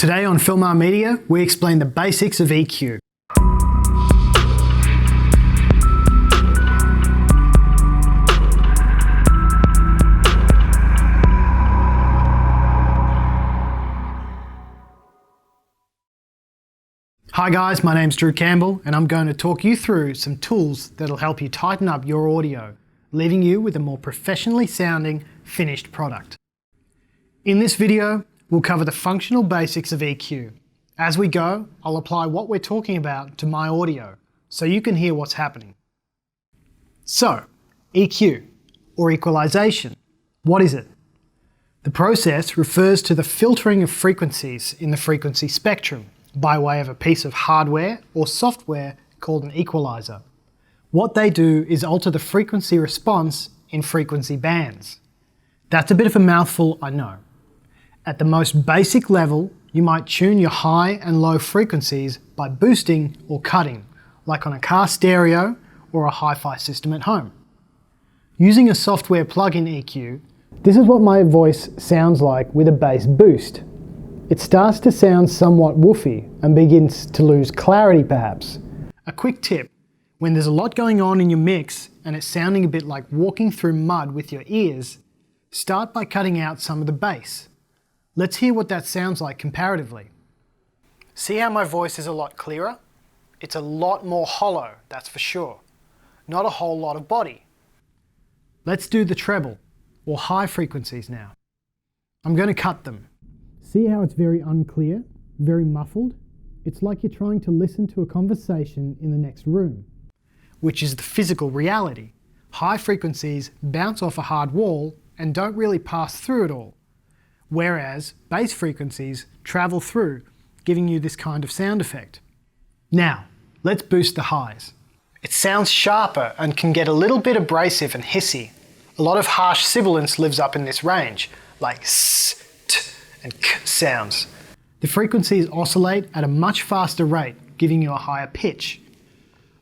Today on Filmar Media, we explain the basics of EQ. Hi guys, my name's Drew Campbell and I'm going to talk you through some tools that'll help you tighten up your audio, leaving you with a more professionally sounding finished product. In this video, we'll cover the functional basics of EQ. As we go, I'll apply what we're talking about to my audio, so you can hear what's happening. So, EQ, or equalization, what is it? The process refers to the filtering of frequencies in the frequency spectrum by way of a piece of hardware or software called an equalizer. What they do is alter the frequency response in frequency bands. That's a bit of a mouthful, I know. At the most basic level, you might tune your high and low frequencies by boosting or cutting, like on a car stereo or a hi-fi system at home. Using a software plug-in EQ, this is what my voice sounds like with a bass boost. It starts to sound somewhat woofy and begins to lose clarity perhaps. A quick tip, when there's a lot going on in your mix and it's sounding a bit like walking through mud with your ears, start by cutting out some of the bass. Let's hear what that sounds like comparatively. See how my voice is a lot clearer? It's a lot more hollow, that's for sure. Not a whole lot of body. Let's do the treble, or high frequencies now. I'm going to cut them. See how it's very unclear, very muffled? It's like you're trying to listen to a conversation in the next room, which is the physical reality. High frequencies bounce off a hard wall and don't really pass through at all, whereas bass frequencies travel through, giving you this kind of sound effect. Now, let's boost the highs. It sounds sharper and can get a little bit abrasive and hissy. A lot of harsh sibilance lives up in this range, like s, and k sounds. The frequencies oscillate at a much faster rate, giving you a higher pitch.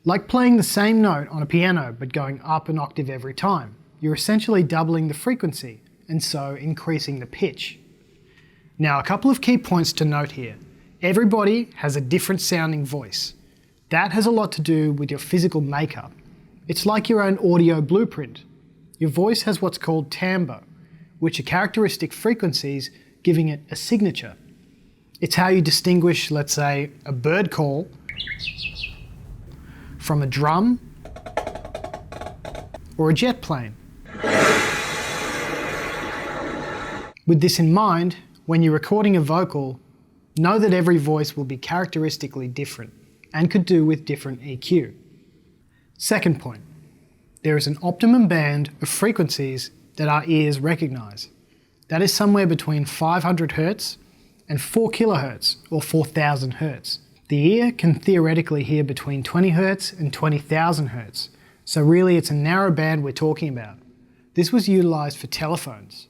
Like playing the same note on a piano but going up an octave every time. You're essentially doubling the frequency and so increasing the pitch. Now a couple of key points to note here. Everybody has a different sounding voice. That has a lot to do with your physical makeup. It's like your own audio blueprint. Your voice has what's called timbre, which are characteristic frequencies giving it a signature. It's how you distinguish, let's say, a bird call from a drum or a jet plane. With this in mind, when you're recording a vocal, know that every voice will be characteristically different and could do with different EQ. Second point, there is an optimum band of frequencies that our ears recognize. That is somewhere between 500 Hz and 4 kHz or 4000 Hz. The ear can theoretically hear between 20 Hz and 20,000 Hz, so really it's a narrow band we're talking about. This was utilized for telephones.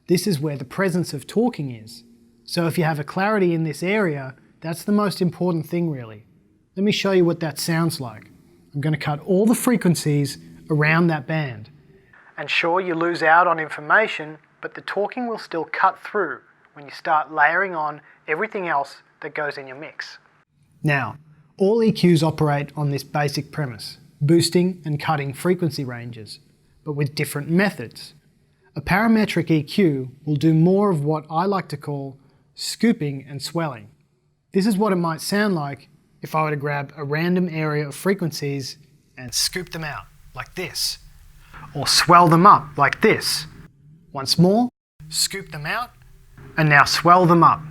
This is where the presence of talking is. So if you have a clarity in this area, that's the most important thing really. Let me show you what that sounds like. I'm going to cut all the frequencies around that band. And sure, you lose out on information, but the talking will still cut through when you start layering on everything else that goes in your mix. Now, all EQs operate on this basic premise, boosting and cutting frequency ranges, but with different methods. A parametric EQ will do more of what I like to call scooping and swelling. This is what it might sound like if I were to grab a random area of frequencies and scoop them out, like this, or swell them up, like this. Once more, scoop them out, and now swell them up.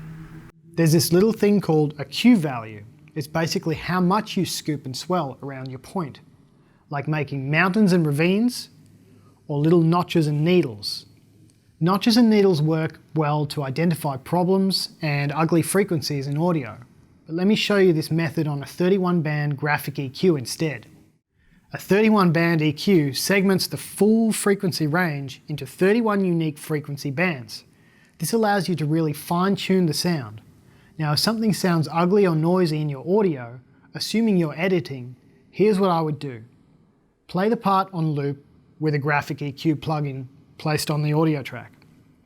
There's this little thing called a Q value. It's basically how much you scoop and swell around your point, like making mountains and ravines, or little notches and needles. Notches and needles work well to identify problems and ugly frequencies in audio. But let me show you this method on a 31-band graphic EQ instead. A 31-band EQ segments the full frequency range into 31 unique frequency bands. This allows you to really fine-tune the sound. Now if something sounds ugly or noisy in your audio, assuming you're editing, here's what I would do. Play the part on loop with a graphic EQ plugin placed on the audio track.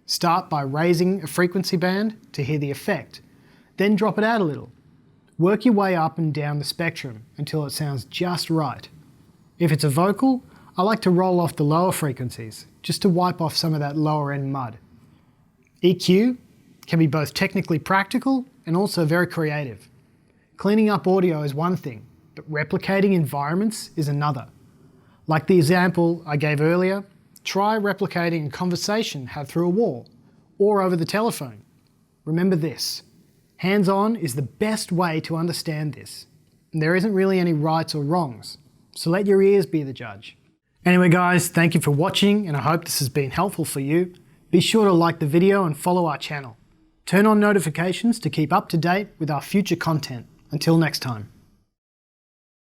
Start by raising a frequency band to hear the effect. then drop it out a little. Work your way up and down the spectrum until it sounds just right. If it's a vocal, I like to roll off the lower frequencies, just to wipe off some of that lower end mud. EQ can be both technically practical and also very creative. Cleaning up audio is one thing, but replicating environments is another. Like the example I gave earlier, try replicating a conversation had through a wall or over the telephone. Remember this, hands-on is the best way to understand this. And there isn't really any rights or wrongs, so let your ears be the judge. Anyway guys, thank you for watching and I hope this has been helpful for you. Be sure to like the video and follow our channel. Turn on notifications to keep up to date with our future content. Until next time.